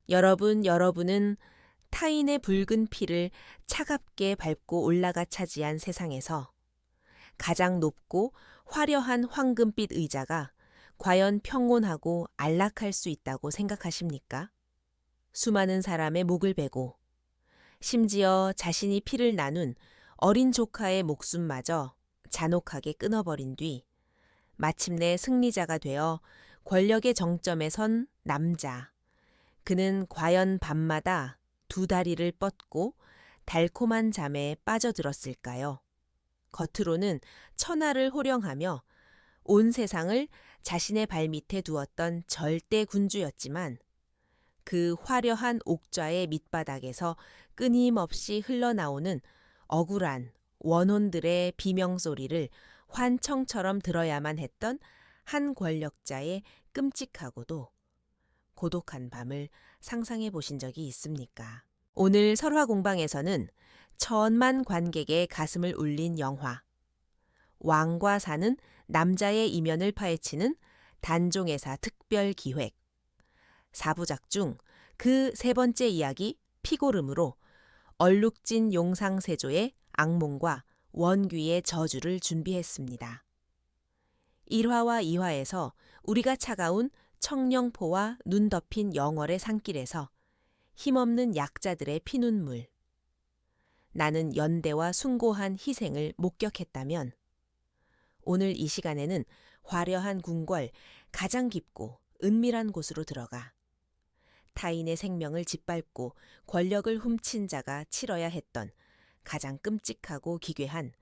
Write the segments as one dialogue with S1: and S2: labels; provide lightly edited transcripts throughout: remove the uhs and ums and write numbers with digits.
S1: 여러분은 타인의 붉은 피를 차갑게 밟고 올라가 차지한 세상에서 가장 높고 화려한 황금빛 의자가 과연 평온하고 안락할 수 있다고 생각하십니까? 수많은 사람의 목을 베고 심지어 자신이 피를 나눈 어린 조카의 목숨마저 잔혹하게 끊어버린 뒤 마침내 승리자가 되어 권력의 정점에 선 남자. 그는 과연 밤마다 두 다리를 뻗고 달콤한 잠에 빠져들었을까요? 겉으로는 천하를 호령하며 온 세상을 자신의 발밑에 두었던 절대 군주였지만 그 화려한 옥좌의 밑바닥에서 끊임없이 흘러나오는 억울한 원혼들의 비명소리를 환청처럼 들어야만 했던 한 권력자의 끔찍하고도 고독한 밤을 상상해 보신 적이 있습니까? 오늘 설화공방에서는 천만 관객의 가슴을 울린 영화 왕과 사는 남자의 이면을 파헤치는 단종의사 특별 기획 4부작 중 그 세 번째 이야기 피고름으로 얼룩진 용상세조의 악몽과 원귀의 저주를 준비했습니다. 1화와 2화에서 우리가 차가운 청령포와 눈 덮인 영월의 산길에서 힘없는 약자들의 피눈물, 나는 연대와 숭고한 희생을 목격했다면 오늘 이 시간에는 화려한 궁궐 가장 깊고 은밀한 곳으로 들어가 타인의 생명을 짓밟고 권력을 훔친 자가 치러야 했던 가장 끔찍하고 기괴한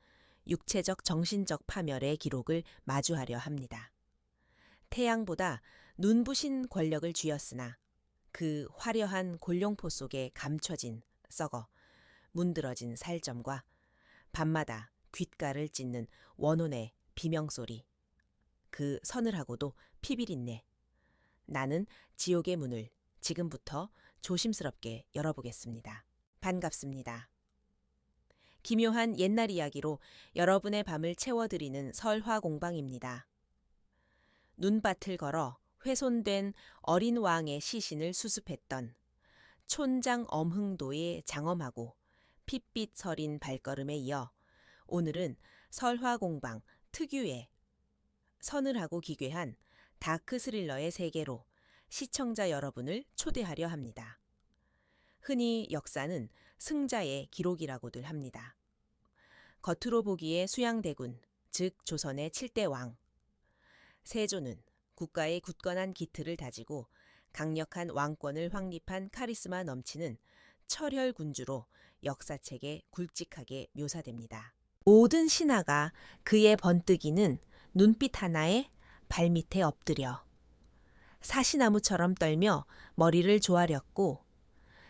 S1: 육체적 정신적 파멸의 기록을 마주하려 합니다. 태양보다 눈부신 권력을 쥐었으나 그 화려한 골룡포 속에 감춰진 썩어 문드러진 살점과 밤마다 귓가를 찢는 원혼의 비명소리, 그 서늘하고도 피비린내. 나는 지옥의 문을 지금부터 조심스럽게 열어보겠습니다. 반갑습니다. 기묘한 옛날 이야기로 여러분의 밤을 채워드리는 설화공방입니다. 눈밭을 걸어 훼손된 어린 왕의 시신을 수습했던 촌장 엄흥도의 장엄하고 핏빛 서린 발걸음에 이어 오늘은 설화공방 특유의 서늘하고 기괴한 다크 스릴러의 세계로 시청자 여러분을 초대하려 합니다. 흔히 역사는 승자의 기록이라고들 합니다. 겉으로 보기에 수양대군, 즉 조선의 7대 왕. 세조는 국가의 굳건한 기틀을 다지고 강력한 왕권을 확립한 카리스마 넘치는 철혈 군주로 역사책에 굵직하게 묘사됩니다. 모든 신하가 그의 번뜩이는 눈빛 하나에 발밑에 엎드려 사시나무처럼 떨며 머리를 조아렸고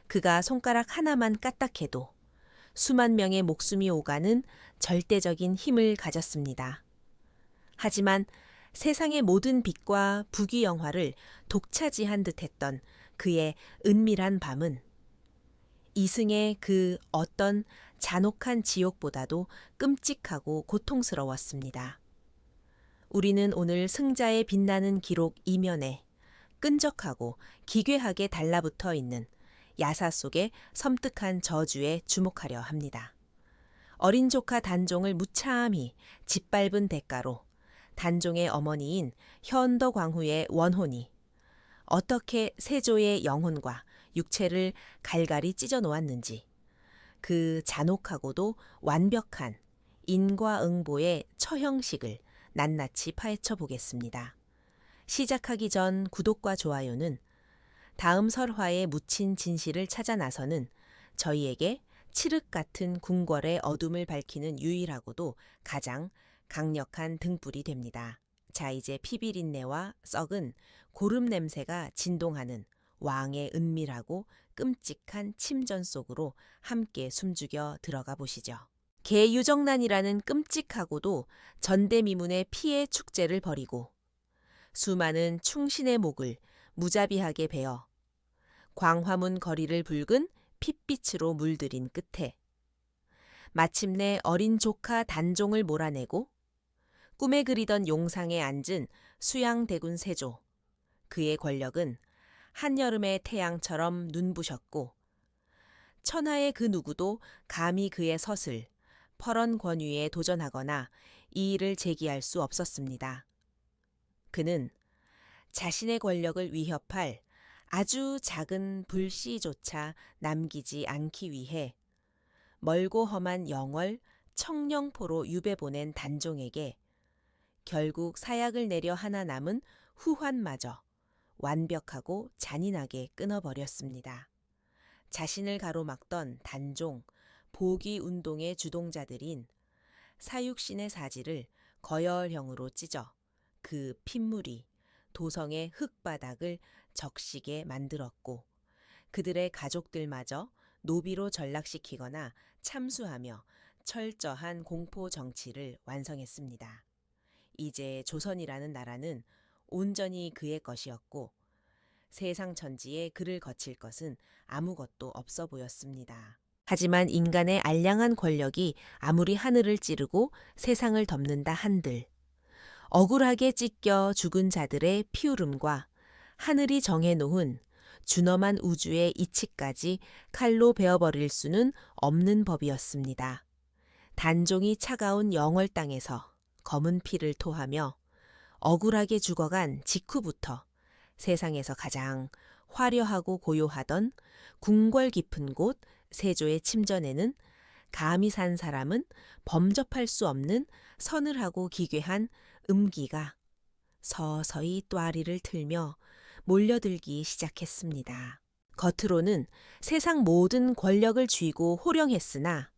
S1: 그가 손가락 하나만 까딱해도 수만 명의 목숨이 오가는 절대적인 힘을 가졌습니다. 하지만 세상의 모든 빛과 부귀영화를 독차지한 듯했던 그의 은밀한 밤은 이승의 그 어떤 잔혹한 지옥보다도 끔찍하고 고통스러웠습니다. 우리는 오늘 승자의 빛나는 기록 이면에 끈적하고 기괴하게 달라붙어 있는 야사 속의 섬뜩한 저주에 주목하려 합니다. 어린 조카 단종을 무참히 짓밟은 대가로 단종의 어머니인 현덕왕후의 원혼이 어떻게 세조의 영혼과 육체를 갈갈이 찢어 놓았는지 그 잔혹하고도 완벽한 인과응보의 처형식을 낱낱이 파헤쳐 보겠습니다. 시작하기 전 구독과 좋아요는 다음 설화에 묻힌 진실을 찾아 나서는 저희에게 칠흑 같은 궁궐의 어둠을 밝히는 유일하고도 가장 강력한 등불이 됩니다. 자, 이제 피비린내와 썩은 고름 냄새가 진동하는 왕의 은밀하고 끔찍한 침전 속으로 함께 숨죽여 들어가 보시죠. 개유정난이라는 끔찍하고도 전대미문의 피의 축제를 벌이고 수많은 충신의 목을 무자비하게 베어 광화문 거리를 붉은 핏빛으로 물들인 끝에 마침내 어린 조카 단종을 몰아내고 꿈에 그리던 용상에 앉은 수양대군 세조. 그의 권력은 한여름의 태양처럼 눈부셨고 천하의 그 누구도 감히 그의 서슬, 퍼런 권위에 도전하거나 이의를 제기할 수 없었습니다. 그는 자신의 권력을 위협할 아주 작은 불씨조차 남기지 않기 위해 멀고 험한 영월 청령포로 유배 보낸 단종에게 결국 사약을 내려 하나 남은 후환마저 완벽하고 잔인하게 끊어버렸습니다. 자신을 가로막던 단종, 보기운동의 주동자들인 사육신의 사지를 거열형으로 찢어 그 핏물이 도성의 흙바닥을 적시게 만들었고 그들의 가족들마저 노비로 전락시키거나 참수하며 철저한 공포 정치를 완성했습니다. 이제 조선이라는 나라는 온전히 그의 것이었고 세상 천지에 그를 거칠 것은 아무것도 없어 보였습니다. 하지만 인간의 알량한 권력이 아무리 하늘을 찌르고 세상을 덮는다 한들 억울하게 찢겨 죽은 자들의 피울음과 하늘이 정해놓은 준엄한 우주의 이치까지 칼로 베어버릴 수는 없는 법이었습니다. 단종이 차가운 영월 땅에서 검은 피를 토하며 억울하게 죽어간 직후부터 세상에서 가장 화려하고 고요하던 궁궐 깊은 곳 세조의 침전에는 감히 산 사람은 범접할 수 없는 서늘하고 기괴한 음기가 서서히 또아리를 틀며 몰려들기 시작했습니다. 겉으로는 세상 모든 권력을 쥐고 호령했으나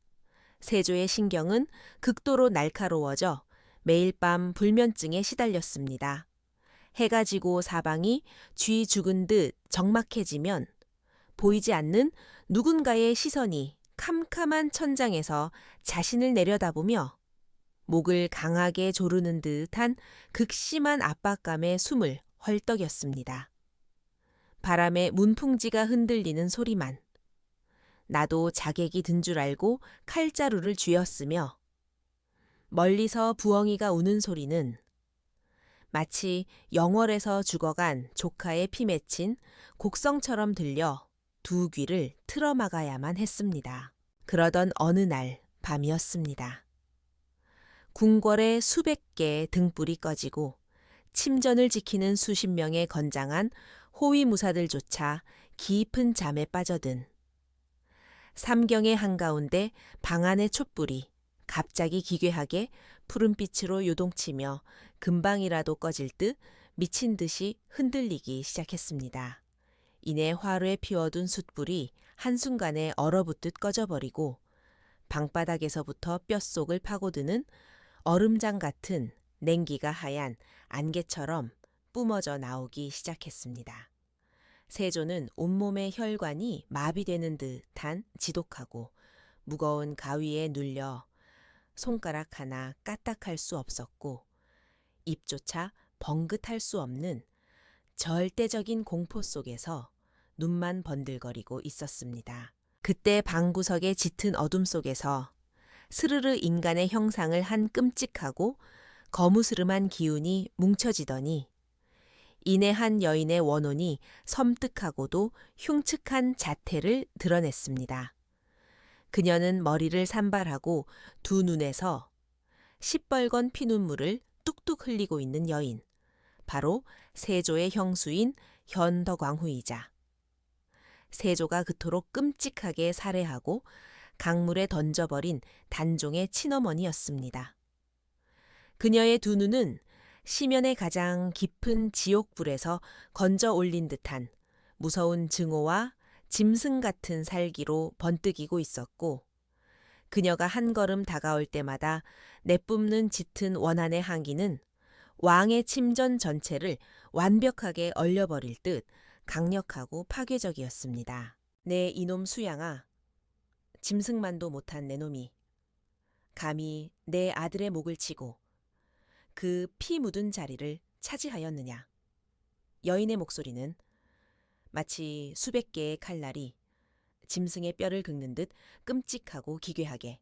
S1: 세조의 신경은 극도로 날카로워져 매일 밤 불면증에 시달렸습니다. 해가 지고 사방이 쥐 죽은 듯 적막해지면 보이지 않는 누군가의 시선이 캄캄한 천장에서 자신을 내려다보며 목을 강하게 조르는 듯한 극심한 압박감에 숨을 헐떡였습니다. 바람에 문풍지가 흔들리는 소리만. 나도 자객이 든 줄 알고 칼자루를 쥐었으며 멀리서 부엉이가 우는 소리는 마치 영월에서 죽어간 조카의 피 맺힌 곡성처럼 들려 두 귀를 틀어막아야만 했습니다. 그러던 어느 날 밤이었습니다. 궁궐의 수백 개의 등불이 꺼지고 침전을 지키는 수십 명의 건장한 호위무사들조차 깊은 잠에 빠져든 삼경의 한가운데 방 안의 촛불이 갑자기 기괴하게 푸른빛으로 요동치며 금방이라도 꺼질 듯 미친 듯이 흔들리기 시작했습니다. 이내 화로에 피워둔 숯불이 한순간에 얼어붙듯 꺼져버리고 방바닥에서부터 뼛속을 파고드는 얼음장 같은 냉기가 하얀 안개처럼 뿜어져 나오기 시작했습니다. 세조는 온몸의 혈관이 마비되는 듯한 지독하고 무거운 가위에 눌려 손가락 하나 까딱할 수 없었고 입조차 번긋할 수 없는 절대적인 공포 속에서 눈만 번들거리고 있었습니다. 그때 방구석의 짙은 어둠 속에서 스르르 인간의 형상을 한 끔찍하고 거무스름한 기운이 뭉쳐지더니 이내 한 여인의 원혼이 섬뜩하고도 흉측한 자태를 드러냈습니다. 그녀는 머리를 산발하고 두 눈에서 시뻘건 피눈물을 뚝뚝 흘리고 있는 여인, 바로 세조의 형수인 현덕왕후이자 세조가 그토록 끔찍하게 살해하고 강물에 던져버린 단종의 친어머니였습니다. 그녀의 두 눈은 시면의 가장 깊은 지옥불에서 건져 올린 듯한 무서운 증오와 짐승 같은 살기로 번뜩이고 있었고 그녀가 한 걸음 다가올 때마다 내뿜는 짙은 원한의 향기는 왕의 침전 전체를 완벽하게 얼려버릴 듯 강력하고 파괴적이었습니다. 내 이놈 수양아, 짐승만도 못한 내 놈이 감히 내 아들의 목을 치고 그 피 묻은 자리를 차지하였느냐. 여인의 목소리는 마치 수백 개의 칼날이 짐승의 뼈를 긁는 듯 끔찍하고 기괴하게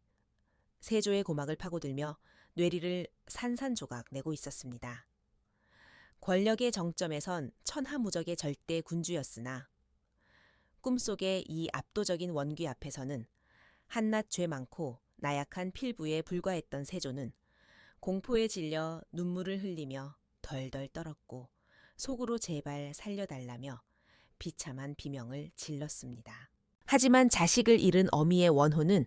S1: 세조의 고막을 파고들며 뇌리를 산산조각 내고 있었습니다. 권력의 정점에선 천하무적의 절대 군주였으나 꿈속의 이 압도적인 원귀 앞에서는 한낱 죄 많고 나약한 필부에 불과했던 세조는 공포에 질려 눈물을 흘리며 덜덜 떨었고 속으로 제발 살려달라며 비참한 비명을 질렀습니다. 하지만 자식을 잃은 어미의 원호는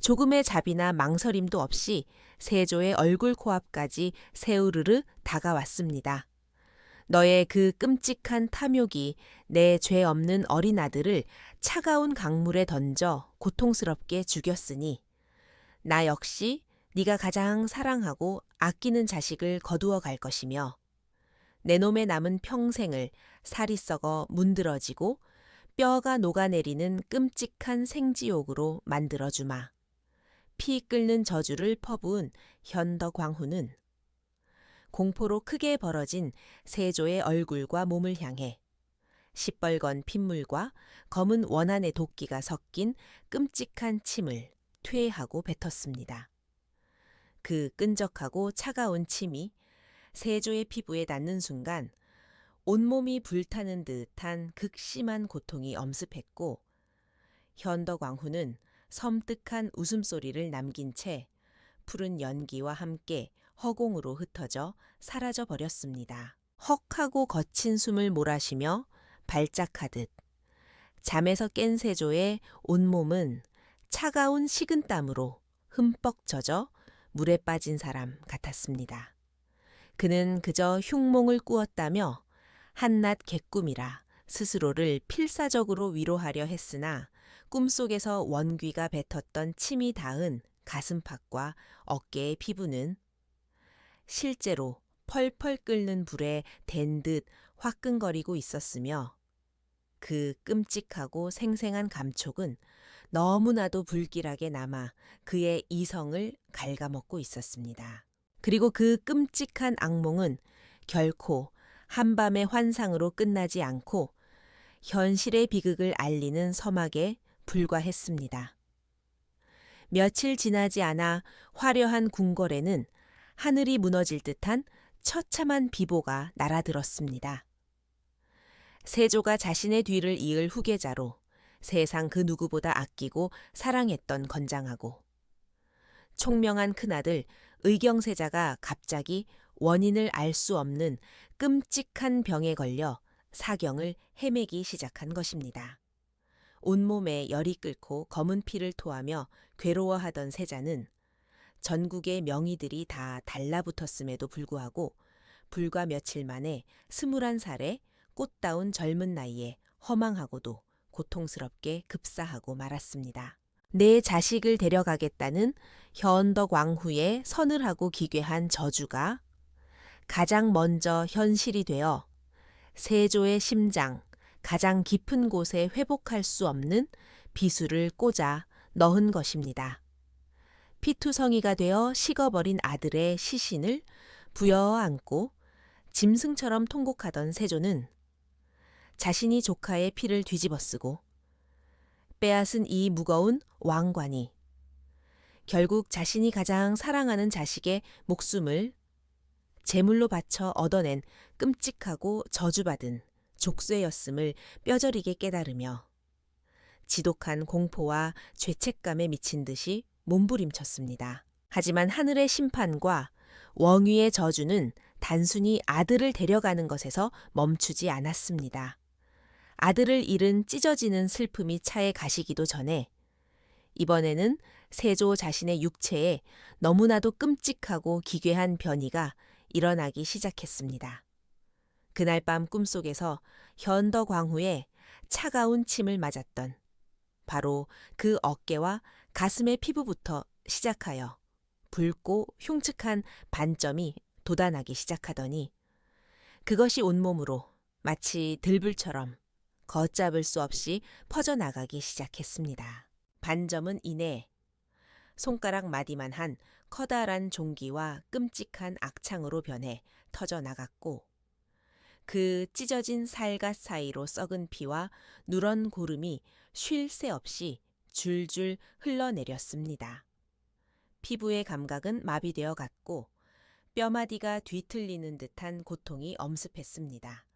S1: 조금의 자비나 망설임도 없이 세조의 얼굴 코앞까지 세우르르 다가왔습니다. 너의 그 끔찍한 탐욕이 내 죄 없는 어린 아들을 차가운 강물에 던져 고통스럽게 죽였으니 나 역시 네가 가장 사랑하고 아끼는 자식을 거두어 갈 것이며 내 놈의 남은 평생을 살이 썩어 문드러지고 뼈가 녹아내리는 끔찍한 생지옥으로 만들어주마. 피 끓는 저주를 퍼부은 현덕광후는 공포로 크게 벌어진 세조의 얼굴과 몸을 향해 시뻘건 핏물과 검은 원한의 도끼가 섞인 끔찍한 침을 퇴하고 뱉었습니다. 그 끈적하고 차가운 침이 세조의 피부에 닿는 순간 온몸이 불타는 듯한 극심한 고통이 엄습했고 현덕왕후는 섬뜩한 웃음소리를 남긴 채 푸른 연기와 함께 허공으로 흩어져 사라져 버렸습니다. 헉하고 거친 숨을 몰아쉬며 발작하듯 잠에서 깬 세조의 온몸은 차가운 식은땀으로 흠뻑 젖어 물에 빠진 사람 같았습니다. 그는 그저 흉몽을 꾸었다며 한낱 개꿈이라 스스로를 필사적으로 위로하려 했으나 꿈속에서 원귀가 뱉었던 침이 닿은 가슴팍과 어깨의 피부는 실제로 펄펄 끓는 불에 댄 듯 화끈거리고 있었으며 그 끔찍하고 생생한 감촉은 너무나도 불길하게 남아 그의 이성을 갉아먹고 있었습니다. 그리고 그 끔찍한 악몽은 결코 한밤의 환상으로 끝나지 않고 현실의 비극을 알리는 서막에 불과했습니다. 며칠 지나지 않아 화려한 궁궐에는 하늘이 무너질 듯한 처참한 비보가 날아들었습니다. 세조가 자신의 뒤를 이을 후계자로 세상 그 누구보다 아끼고 사랑했던 건장하고 총명한 큰아들 의경세자가 갑자기 원인을 알 수 없는 끔찍한 병에 걸려 사경을 헤매기 시작한 것입니다. 온몸에 열이 끓고 검은 피를 토하며 괴로워하던 세자는 전국의 명의들이 다 달라붙었음에도 불구하고 불과 며칠 만에 21살의 꽃다운 젊은 나이에 허망하고도 고통스럽게 급사하고 말았습니다. 내 자식을 데려가겠다는 현덕왕후의 서늘하고 기괴한 저주가 가장 먼저 현실이 되어 세조의 심장 가장 깊은 곳에 회복할 수 없는 비수를 꽂아 넣은 것입니다. 피투성이가 되어 식어버린 아들의 시신을 부여어 안고 짐승처럼 통곡하던 세조는 자신이 조카의 피를 뒤집어쓰고 빼앗은 이 무거운 왕관이 결국 자신이 가장 사랑하는 자식의 목숨을 제물로 바쳐 얻어낸 끔찍하고 저주받은 족쇄였음을 뼈저리게 깨달으며 지독한 공포와 죄책감에 미친 듯이 몸부림쳤습니다. 하지만 하늘의 심판과 왕위의 저주는 단순히 아들을 데려가는 것에서 멈추지 않았습니다. 아들을 잃은 찢어지는 슬픔이 차에 가시기도 전에 이번에는 세조 자신의 육체에 너무나도 끔찍하고 기괴한 변이가 일어나기 시작했습니다. 그날 밤 꿈속에서 현덕왕후의 차가운 침을 맞았던 바로 그 어깨와 가슴의 피부부터 시작하여 붉고 흉측한 반점이 돋아나기 시작하더니 그것이 온몸으로 마치 들불처럼 걷잡을 수 없이 퍼져나가기 시작했습니다. 반점은 이내 손가락 마디만 한 커다란 종기와 끔찍한 악창으로 변해 터져나갔고 그 찢어진 살갗 사이로 썩은 피와 누런 고름이 쉴 새 없이 줄줄 흘러내렸습니다. 피부의 감각은 마비되어 갔고 뼈마디가 뒤틀리는 듯한 고통이 엄습했습니다.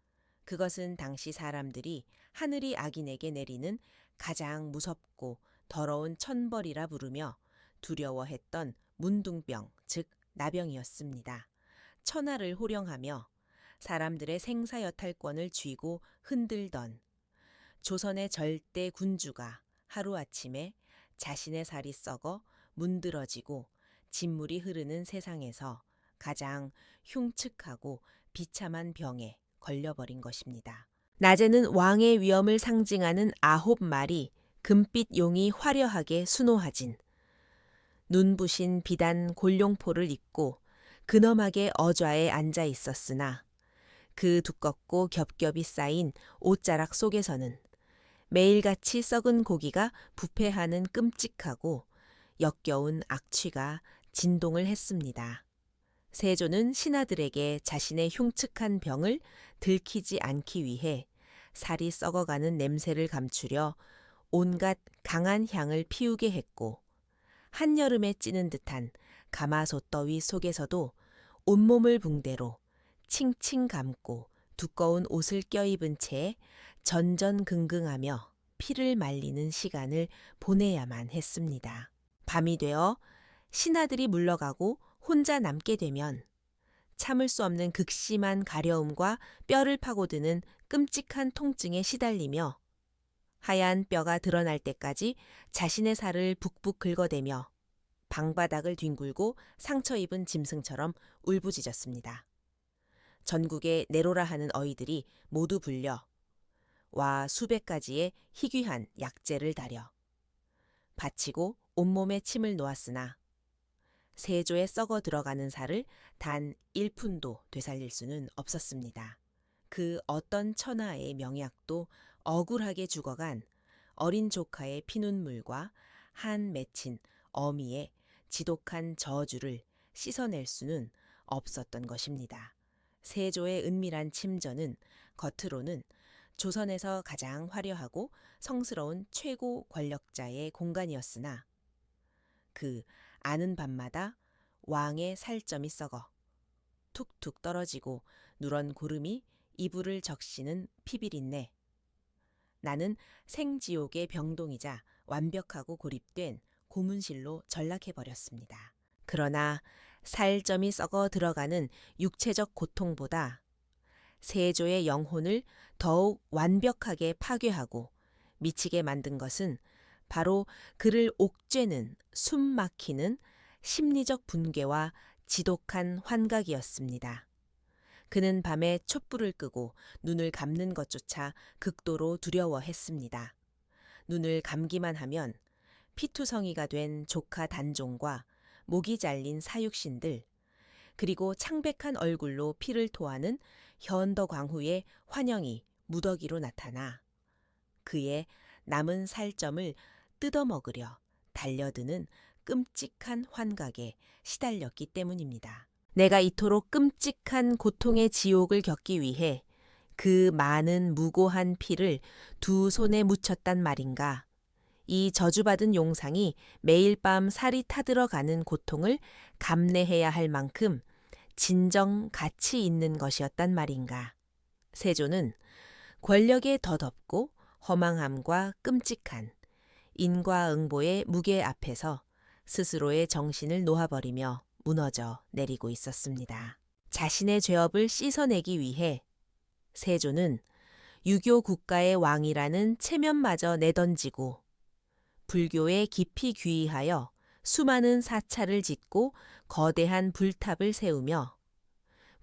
S1: 그것은 당시 사람들이 하늘이 악인에게 내리는 가장 무섭고 더러운 천벌이라 부르며 두려워했던 문둥병, 즉 나병이었습니다. 천하를 호령하며 사람들의 생사여탈권을 쥐고 흔들던 조선의 절대 군주가 하루아침에 자신의 살이 썩어 문드러지고 진물이 흐르는 세상에서 가장 흉측하고 비참한 병에 걸려버린 것입니다. 낮에는 왕의 위엄을 상징하는 9마리 금빛 용이 화려하게 수놓아진 눈부신 비단 골룡포를 입고 근엄하게 어좌에 앉아 있었으나 그 두껍고 겹겹이 쌓인 옷자락 속에서는 매일같이 썩은 고기가 부패하는 끔찍하고 역겨운 악취가 진동을 했습니다. 세조는 신하들에게 자신의 흉측한 병을 들키지 않기 위해 살이 썩어가는 냄새를 감추려 온갖 강한 향을 피우게 했고 한여름에 찌는 듯한 가마솥 더위 속에서도 온몸을 붕대로 칭칭 감고 두꺼운 옷을 껴입은 채 전전긍긍하며 피를 말리는 시간을 보내야만 했습니다. 밤이 되어 신하들이 물러가고 혼자 남게 되면 참을 수 없는 극심한 가려움과 뼈를 파고드는 끔찍한 통증에 시달리며 하얀 뼈가 드러날 때까지 자신의 살을 북북 긁어대며 방바닥을 뒹굴고 상처 입은 짐승처럼 울부짖었습니다. 전국에 내로라 하는 어이들이 모두 불려 와 수백 가지의 희귀한 약재를 다려 바치고 온몸에 침을 놓았으나 세조에 썩어 들어가는 살을 단 1푼도 되살릴 수는 없었습니다. 그 어떤 천하의 명약도 억울하게 죽어간 어린 조카의 피눈물과 한 맺힌 어미의 지독한 저주를 씻어낼 수는 없었던 것입니다. 세조의 은밀한 침전은 겉으로는 조선에서 가장 화려하고 성스러운 최고 권력자의 공간이었으나 그 아는 밤마다 왕의 살점이 썩어 툭툭 떨어지고 누런 고름이 이불을 적시는 피비린내. 나는 생지옥의 병동이자 완벽하고 고립된 고문실로 전락해버렸습니다. 그러나 살점이 썩어 들어가는 육체적 고통보다 세조의 영혼을 더욱 완벽하게 파괴하고 미치게 만든 것은 바로 그를 옥죄는 숨 막히는 심리적 분괴와 지독한 환각이었습니다. 그는 밤에 촛불을 끄고 눈을 감는 것조차 극도로 두려워했습니다. 눈을 감기만 하면 피투성이가 된 조카 단종과 목이 잘린 사육신들, 그리고 창백한 얼굴로 피를 토하는 현덕광후의 환영이 무더기로 나타나 그의 남은 살점을 뜯어먹으려 달려드는 끔찍한 환각에 시달렸기 때문입니다. 내가 이토록 끔찍한 고통의 지옥을 겪기 위해 그 많은 무고한 피를 두 손에 묻혔단 말인가. 이 저주받은 용상이 매일 밤 살이 타들어가는 고통을 감내해야 할 만큼 진정 가치 있는 것이었단 말인가. 세조는 권력의 덧없고 허망함과 끔찍한 인과응보의 무게 앞에서 스스로의 정신을 놓아버리며 무너져 내리고 있었습니다. 자신의 죄업을 씻어내기 위해 세조는 유교 국가의 왕이라는 체면마저 내던지고 불교에 깊이 귀의하여 수많은 사찰을 짓고 거대한 불탑을 세우며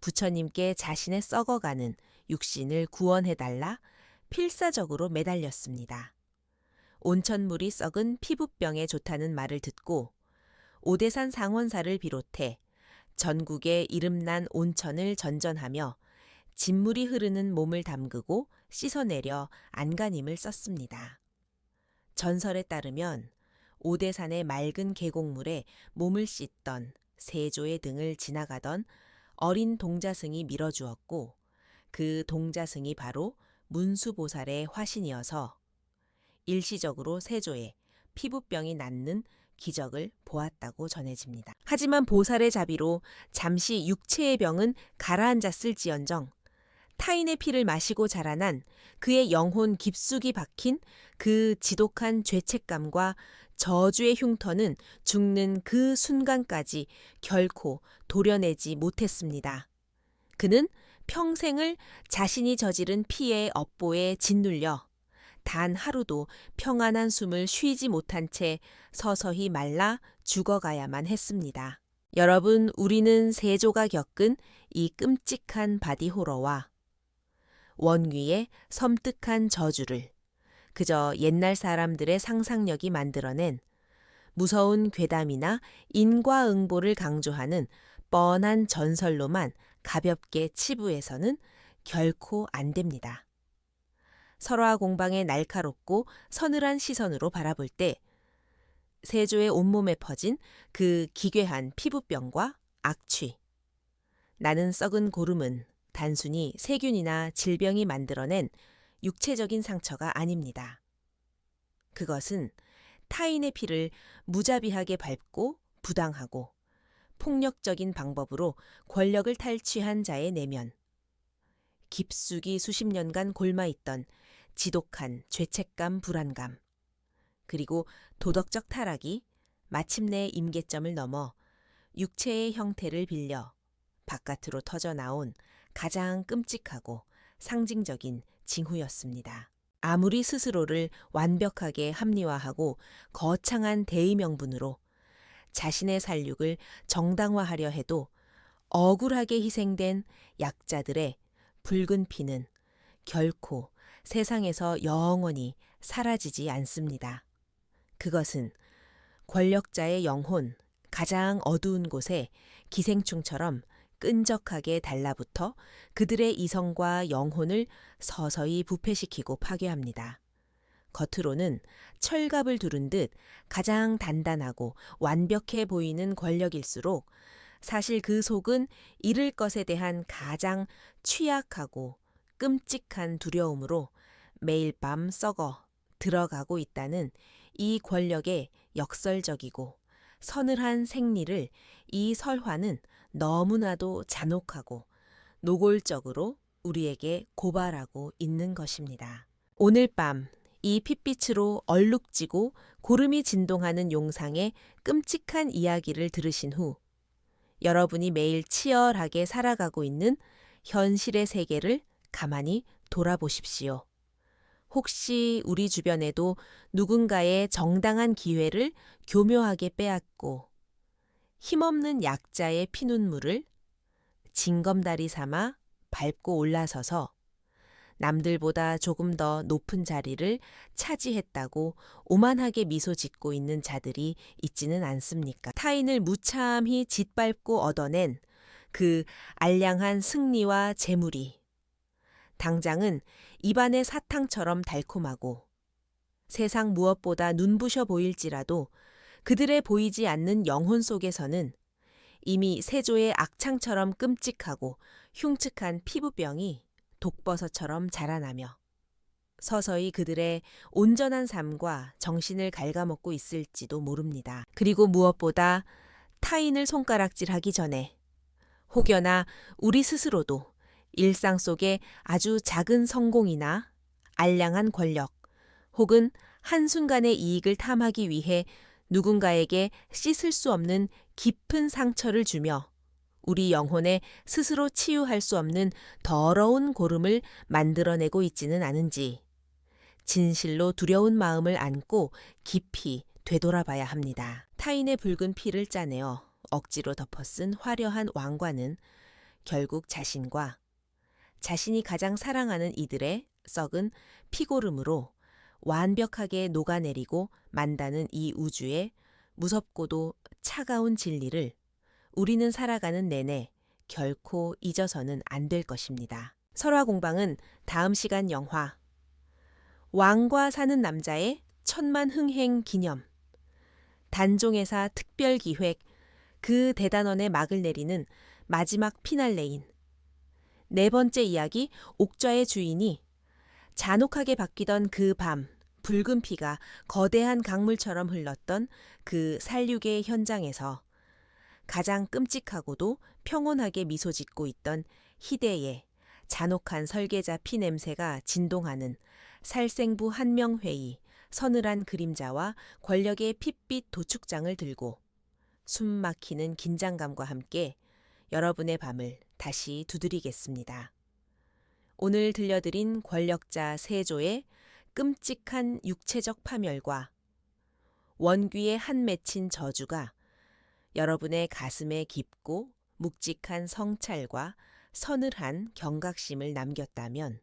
S1: 부처님께 자신의 썩어가는 육신을 구원해달라 필사적으로 매달렸습니다. 온천물이 썩은 피부병에 좋다는 말을 듣고 오대산 상원사를 비롯해 전국의 이름난 온천을 전전하며 진물이 흐르는 몸을 담그고 씻어내려 안간힘을 썼습니다. 전설에 따르면 오대산의 맑은 계곡물에 몸을 씻던 세조의 등을 지나가던 어린 동자승이 밀어주었고 그 동자승이 바로 문수보살의 화신이어서 일시적으로 세조의 피부병이 낫는 기적을 보았다고 전해집니다. 하지만 보살의 자비로 잠시 육체의 병은 가라앉았을지언정 타인의 피를 마시고 자라난 그의 영혼 깊숙이 박힌 그 지독한 죄책감과 저주의 흉터는 죽는 그 순간까지 결코 도려내지 못했습니다. 그는 평생을 자신이 저지른 피의 업보에 짓눌려 단 하루도 평안한 숨을 쉬지 못한 채 서서히 말라 죽어가야만 했습니다. 여러분, 우리는 세조가 겪은 이 끔찍한 바디호러와 원귀의 섬뜩한 저주를 그저 옛날 사람들의 상상력이 만들어낸 무서운 괴담이나 인과응보를 강조하는 뻔한 전설로만 가볍게 치부해서는 결코 안 됩니다. 설화 공방의 날카롭고 서늘한 시선으로 바라볼 때 세조의 온몸에 퍼진 그 기괴한 피부병과 악취, 나는 썩은 고름은 단순히 세균이나 질병이 만들어낸 육체적인 상처가 아닙니다. 그것은 타인의 피를 무자비하게 밟고 부당하고 폭력적인 방법으로 권력을 탈취한 자의 내면, 깊숙이 수십 년간 골마있던 지독한 죄책감, 불안감, 그리고 도덕적 타락이 마침내 임계점을 넘어 육체의 형태를 빌려 바깥으로 터져나온 가장 끔찍하고 상징적인 징후였습니다. 아무리 스스로를 완벽하게 합리화하고 거창한 대의명분으로 자신의 살육을 정당화하려 해도 억울하게 희생된 약자들의 붉은 피는 결코 세상에서 영원히 사라지지 않습니다. 그것은 권력자의 영혼, 가장 어두운 곳에 기생충처럼 끈적하게 달라붙어 그들의 이성과 영혼을 서서히 부패시키고 파괴합니다. 겉으로는 철갑을 두른 듯 가장 단단하고 완벽해 보이는 권력일수록 사실 그 속은 잃을 것에 대한 가장 취약하고 끔찍한 두려움으로 매일 밤 썩어 들어가고 있다는 이 권력의 역설적이고 서늘한 생리를 이 설화는 너무나도 잔혹하고 노골적으로 우리에게 고발하고 있는 것입니다. 오늘 밤 이 핏빛으로 얼룩지고 고름이 진동하는 용상의 끔찍한 이야기를 들으신 후 여러분이 매일 치열하게 살아가고 있는 현실의 세계를 가만히 돌아보십시오. 혹시 우리 주변에도 누군가의 정당한 기회를 교묘하게 빼앗고 힘없는 약자의 피눈물을 징검다리 삼아 밟고 올라서서 남들보다 조금 더 높은 자리를 차지했다고 오만하게 미소 짓고 있는 자들이 있지는 않습니까? 타인을 무참히 짓밟고 얻어낸 그 알량한 승리와 재물이 당장은 입안의 사탕처럼 달콤하고 세상 무엇보다 눈부셔 보일지라도 그들의 보이지 않는 영혼 속에서는 이미 세조의 악창처럼 끔찍하고 흉측한 피부병이 독버섯처럼 자라나며 서서히 그들의 온전한 삶과 정신을 갉아먹고 있을지도 모릅니다. 그리고 무엇보다 타인을 손가락질하기 전에 혹여나 우리 스스로도 일상 속에 아주 작은 성공이나 알량한 권력 혹은 한순간의 이익을 탐하기 위해 누군가에게 씻을 수 없는 깊은 상처를 주며 우리 영혼에 스스로 치유할 수 없는 더러운 고름을 만들어내고 있지는 않은지 진실로 두려운 마음을 안고 깊이 되돌아봐야 합니다. 타인의 붉은 피를 짜내어 억지로 덮어쓴 화려한 왕관은 결국 자신이 가장 사랑하는 이들의 썩은 피고름으로 완벽하게 녹아내리고 만다는 이 우주의 무섭고도 차가운 진리를 우리는 살아가는 내내 결코 잊어서는 안 될 것입니다. 설화공방은 다음 시간 영화 왕과 사는 남자의 천만흥행 기념 단종회사 특별기획 그 대단원의 막을 내리는 마지막 피날레인 네 번째 이야기 옥좌의 주인이 잔혹하게 바뀌던 그 밤 붉은 피가 거대한 강물처럼 흘렀던 그 살육의 현장에서 가장 끔찍하고도 평온하게 미소 짓고 있던 희대의 잔혹한 설계자 피 냄새가 진동하는 살생부 한명회의 서늘한 그림자와 권력의 핏빛 도축장을 들고 숨 막히는 긴장감과 함께 여러분의 밤을 다시 두드리겠습니다. 오늘 들려드린 권력자 세조의 끔찍한 육체적 파멸과 원귀의 한 맺힌 저주가 여러분의 가슴에 깊고 묵직한 성찰과 서늘한 경각심을 남겼다면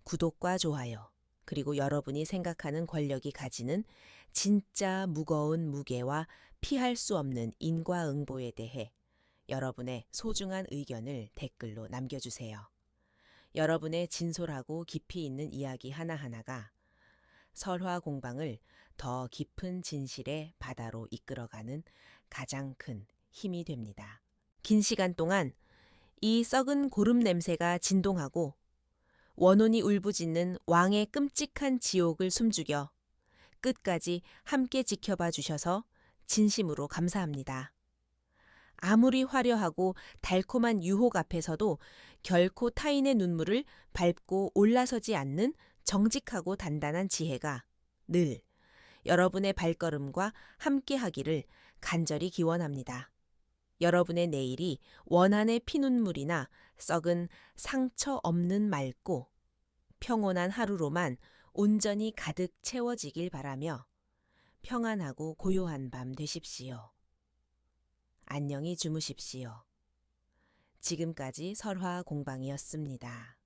S1: 구독과 좋아요, 그리고 여러분이 생각하는 권력이 가지는 진짜 무거운 무게와 피할 수 없는 인과응보에 대해 여러분의 소중한 의견을 댓글로 남겨주세요. 여러분의 진솔하고 깊이 있는 이야기 하나하나가 설화 공방을 더 깊은 진실의 바다로 이끌어가는 가장 큰 힘이 됩니다. 긴 시간 동안 이 썩은 고름 냄새가 진동하고 원혼이 울부짖는 왕의 끔찍한 지옥을 숨죽여 끝까지 함께 지켜봐 주셔서 진심으로 감사합니다. 아무리 화려하고 달콤한 유혹 앞에서도 결코 타인의 눈물을 밟고 올라서지 않는 정직하고 단단한 지혜가 늘 여러분의 발걸음과 함께 하기를 간절히 기원합니다. 여러분의 내일이 원한의 피눈물이나 썩은 상처 없는 맑고 평온한 하루로만 온전히 가득 채워지길 바라며 평안하고 고요한 밤 되십시오. 안녕히 주무십시오. 지금까지 설화 공방이었습니다.